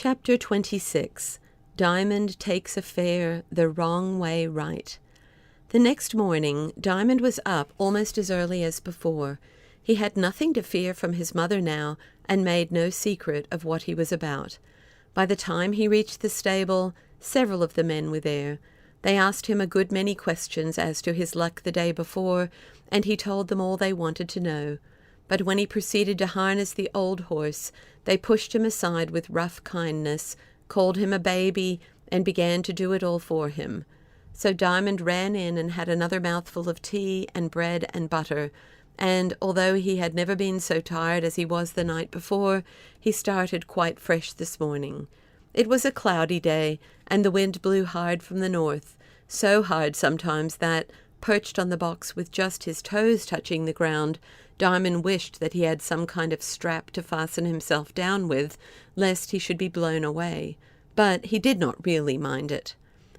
Chapter 26. Diamond Takes a Fare the Wrong Way Right. The next morning, Diamond was up almost as early as before. He had nothing to fear from his mother now, and made no secret of what he was about. By the time he reached the stable, several of the men were there. They asked him a good many questions as to his luck the day before, and he told them all they wanted to know. But when he proceeded to harness the old horse, they pushed him aside with rough kindness, called him a baby, and began to do it all for him. So Diamond ran in and had another mouthful of tea and bread and butter, and although he had never been so tired as he was the night before, he started quite fresh this morning. It was a cloudy day, and the wind blew hard from the north, so hard sometimes that, perched on the box with just his toes touching the ground, Diamond wished that he had some kind of strap to fasten himself down with, lest he should be blown away. But he did not really mind it.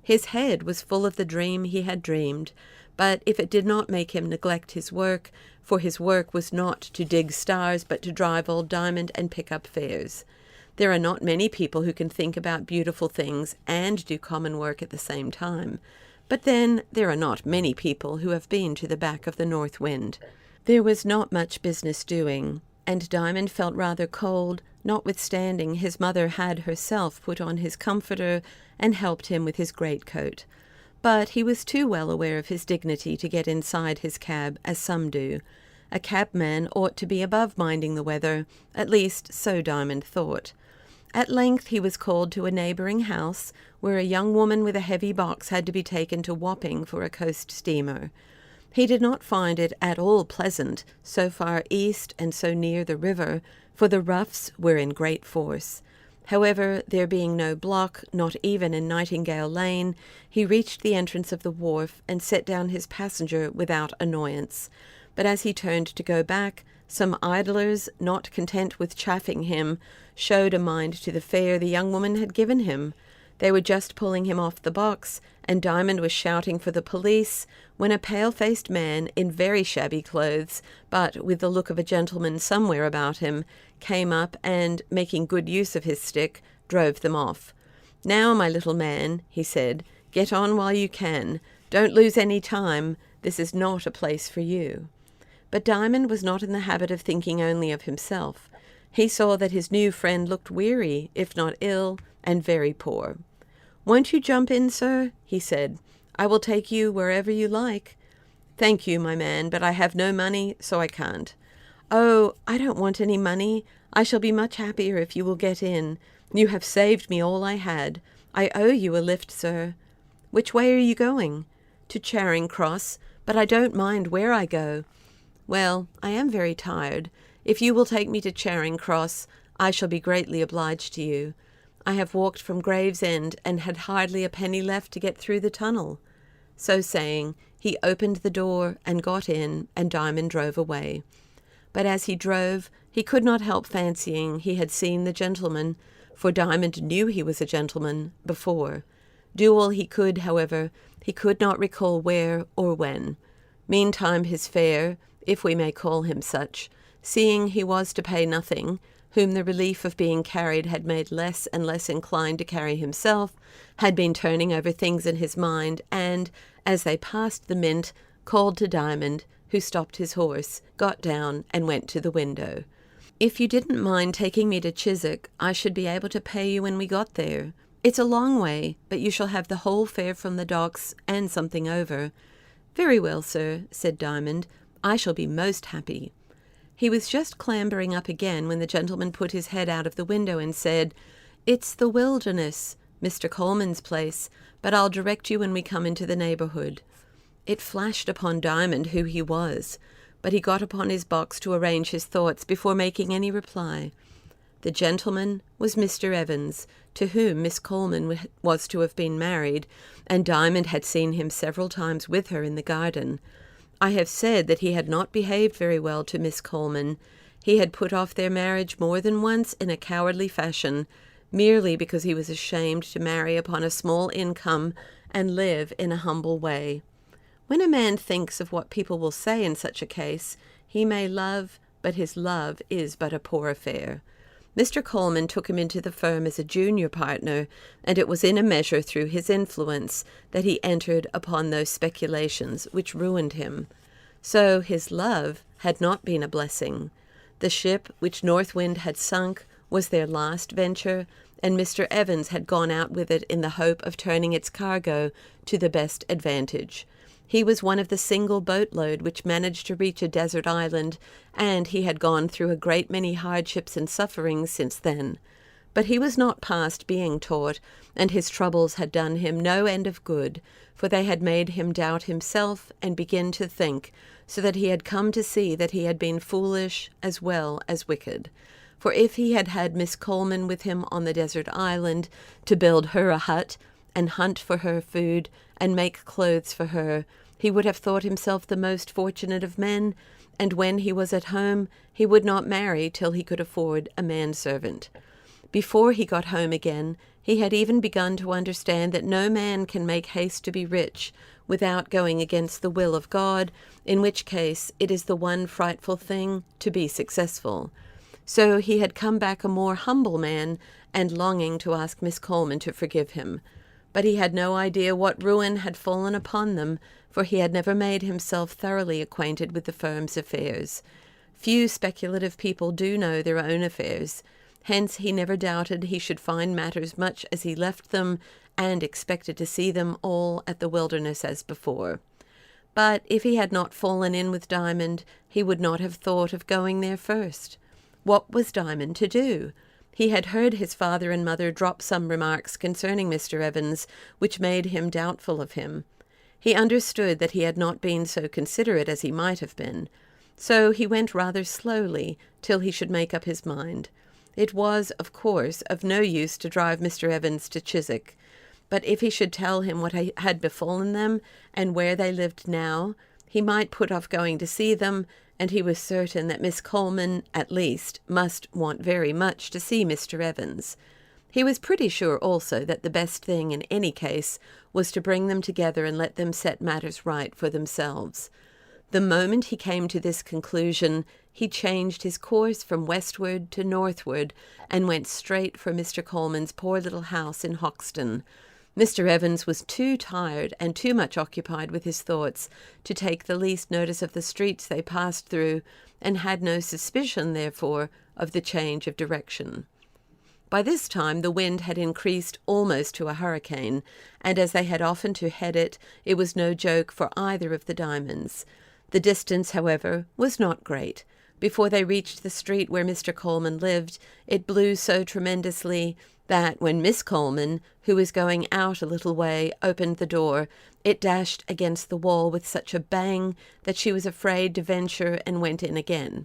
His head was full of the dream he had dreamed, but if it did not make him neglect his work, for his work was not to dig stars but to drive old Diamond and pick up fares. There are not many people who can think about beautiful things and do common work at the same time. But then there are not many people who have been to the back of the north wind. There was not much business doing, and Diamond felt rather cold, notwithstanding his mother had herself put on his comforter and helped him with his greatcoat. But he was too well aware of his dignity to get inside his cab, as some do. A cabman ought to be above minding the weather, at least so Diamond thought. At length he was called to a neighbouring house, where a young woman with a heavy box had to be taken to Wapping for a coast steamer. He did not find it at all pleasant, so far east and so near the river, for the roughs were in great force. However, there being no block, not even in Nightingale Lane, he reached the entrance of the wharf and set down his passenger without annoyance. But as he turned to go back, some idlers, not content with chaffing him, showed a mind to the fare the young woman had given him. They were just pulling him off the box, and Diamond was shouting for the police, when a pale-faced man in very shabby clothes, but with the look of a gentleman somewhere about him, came up and, making good use of his stick, drove them off. "Now, my little man," he said, "get on while you can. Don't lose any time. This is not a place for you." But Diamond was not in the habit of thinking only of himself. He saw that his new friend looked weary, if not ill, and very poor. "Won't you jump in, sir?" he said. "I will take you wherever you like." "Thank you, my man, but I have no money, so I can't." "Oh, I don't want any money. I shall be much happier if you will get in. You have saved me all I had. I owe you a lift, sir." "Which way are you going?" "To Charing Cross, but I don't mind where I go." "Well, I am very tired. If you will take me to Charing Cross, I shall be greatly obliged to you. I have walked from Gravesend and had hardly a penny left to get through the tunnel." So saying, he opened the door and got in, and Diamond drove away. But as he drove, he could not help fancying he had seen the gentleman, for Diamond knew he was a gentleman, before. Do all he could, however, he could not recall where or when. Meantime his fare, if we may call him such, seeing he was to pay nothing, whom the relief of being carried had made less and less inclined to carry himself, had been turning over things in his mind, and, as they passed the Mint, called to Diamond, who stopped his horse, got down, and went to the window. "If you didn't mind taking me to Chiswick, I should be able to pay you when we got there. It's a long way, but you shall have the whole fare from the docks, and something over." "Very well, sir," said Diamond. "I shall be most happy." He was just clambering up again when the gentleman put his head out of the window and said, "It's the Wilderness, Mr. Coleman's place, but I'll direct you when we come into the neighbourhood." It flashed upon Diamond who he was, but he got upon his box to arrange his thoughts before making any reply. The gentleman was Mr. Evans, to whom Miss Coleman was to have been married, and Diamond had seen him several times with her in the garden. I have said that he had not behaved very well to Miss Coleman. He had put off their marriage more than once in a cowardly fashion, merely because he was ashamed to marry upon a small income and live in a humble way. When a man thinks of what people will say in such a case, he may love, but his love is but a poor affair. Mr. Coleman took him into the firm as a junior partner, and it was in a measure through his influence that he entered upon those speculations which ruined him. So his love had not been a blessing. The ship which North Wind had sunk was their last venture, and Mr. Evans had gone out with it in the hope of turning its cargo to the best advantage. He was one of the single boatload which managed to reach a desert island, and he had gone through a great many hardships and sufferings since then. But he was not past being taught, and his troubles had done him no end of good, for they had made him doubt himself and begin to think, so that he had come to see that he had been foolish as well as wicked. For if he had had Miss Coleman with him on the desert island, to build her a hut, and hunt for her food, and make clothes for her, he would have thought himself the most fortunate of men, and when he was at home he would not marry till he could afford a manservant. Before he got home again, he had even begun to understand that no man can make haste to be rich without going against the will of God, in which case it is the one frightful thing to be successful. So he had come back a more humble man, and longing to ask Miss Coleman to forgive him. But he had no idea what ruin had fallen upon them, for he had never made himself thoroughly acquainted with the firm's affairs. Few speculative people do know their own affairs. Hence he never doubted he should find matters much as he left them, and expected to see them all at the Wilderness as before. But if he had not fallen in with Diamond, he would not have thought of going there first. What was Diamond to do? He had heard his father and mother drop some remarks concerning Mr. Evans, which made him doubtful of him. He understood that he had not been so considerate as he might have been. So he went rather slowly till he should make up his mind. It was, of course, of no use to drive Mr. Evans to Chiswick. But if he should tell him what had befallen them, and where they lived now, he might put off going to see them, and he was certain that Miss Coleman, at least, must want very much to see Mr. Evans. He was pretty sure also that the best thing in any case was to bring them together and let them set matters right for themselves. The moment he came to this conclusion, he changed his course from westward to northward, and went straight for Mr. Coleman's poor little house in Hoxton. Mr. Evans was too tired and too much occupied with his thoughts to take the least notice of the streets they passed through, and had no suspicion, therefore, of the change of direction. By this time the wind had increased almost to a hurricane, and as they had often to head it, it was no joke for either of the Diamonds. The distance, however, was not great. Before they reached the street where Mr. Coleman lived, it blew so tremendously that when Miss Coleman, who was going out a little way, opened the door, it dashed against the wall with such a bang that she was afraid to venture and went in again.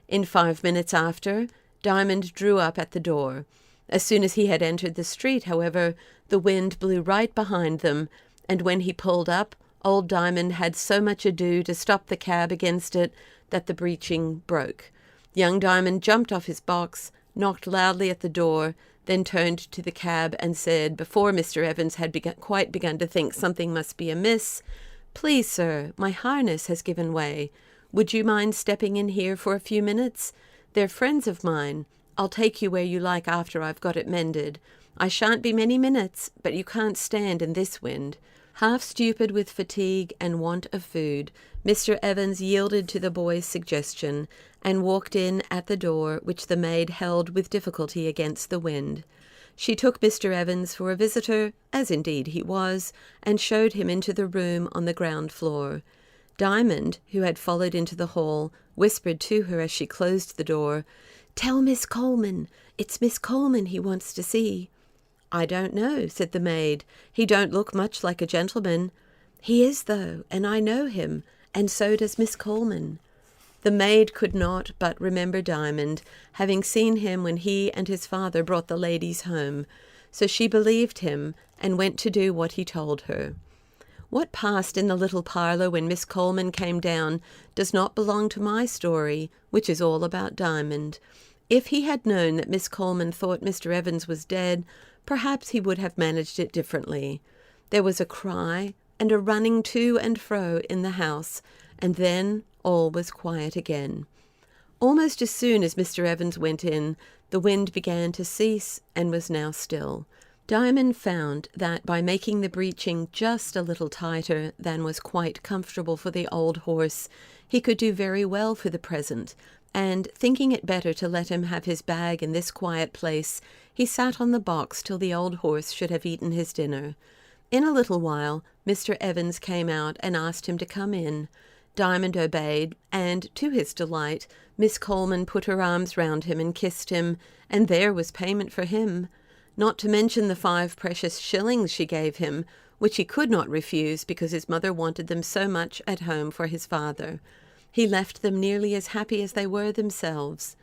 In 5 minutes after, Diamond drew up at the door. As soon as he had entered the street, however, the wind blew right behind them, and when he pulled up, old Diamond had so much ado to stop the cab against it that the breeching broke. Young Diamond jumped off his box, knocked loudly at the door, then turned to the cab and said, before Mr. Evans had quite begun to think something must be amiss, "Please, sir, my harness has given way. Would you mind stepping in here for a few minutes? They're friends of mine. I'll take you where you like after I've got it mended. I shan't be many minutes, but you can't stand in this wind." Half stupid with fatigue and want of food, Mr. Evans yielded to the boy's suggestion, and walked in at the door, which the maid held with difficulty against the wind. She took Mr. Evans for a visitor, as indeed he was, and showed him into the room on the ground floor. Diamond, who had followed into the hall, whispered to her as she closed the door, "Tell Miss Coleman. It's Miss Coleman he wants to see." "I don't know," said the maid. "He don't look much like a gentleman." "He is, though, and I know him, and so does Miss Coleman." The maid could not but remember Diamond, having seen him when he and his father brought the ladies home, so she believed him and went to do what he told her. What passed in the little parlour when Miss Coleman came down does not belong to my story, which is all about Diamond. If he had known that Miss Coleman thought Mr. Evans was dead, perhaps he would have managed it differently. There was a cry and a running to and fro in the house, and then all was quiet again. Almost as soon as Mr. Evans went in, The wind began to cease and was now still. Diamond found that by making the breeching just a little tighter than was quite comfortable for the old horse, he could do very well for the present, and thinking it better to let him have his bag in this quiet place, he sat on the box till the old horse should have eaten his dinner. In a little while, Mr. Evans came out and asked him to come in. Diamond obeyed, and, to his delight, Miss Coleman put her arms round him and kissed him, and there was payment for him. Not to mention the 5 precious shillings she gave him, which he could not refuse because his mother wanted them so much at home for his father. He left them nearly as happy as they were themselves.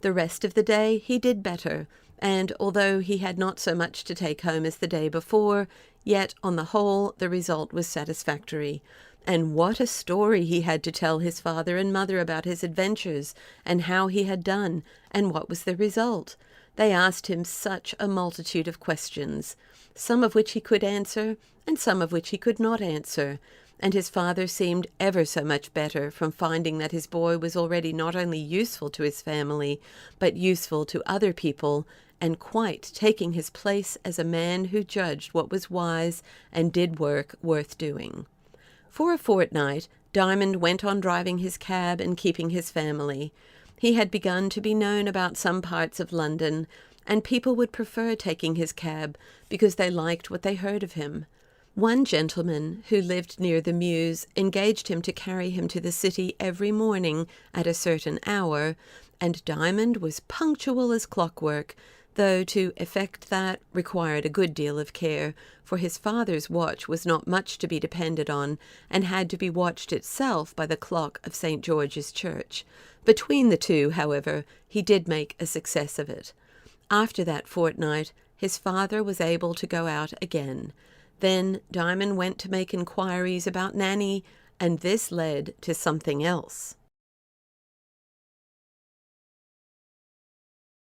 The rest of the day he did better, and although he had not so much to take home as the day before, yet on the whole the result was satisfactory. And what a story he had to tell his father and mother about his adventures, and how he had done, and what was the result. They asked him such a multitude of questions, some of which he could answer, and some of which he could not answer, and his father seemed ever so much better from finding that his boy was already not only useful to his family, but useful to other people, and quite taking his place as a man who judged what was wise and did work worth doing. For a fortnight, Diamond went on driving his cab and keeping his family. He had begun to be known about some parts of London, and people would prefer taking his cab because they liked what they heard of him. One gentleman who lived near the Mews engaged him to carry him to the city every morning at a certain hour, and Diamond was punctual as clockwork, though to effect that required a good deal of care, for his father's watch was not much to be depended on, and had to be watched itself by the clock of St. George's Church. Between the two, however, he did make a success of it. After that fortnight, his father was able to go out again. Then Diamond went to make inquiries about Nanny, and this led to something else.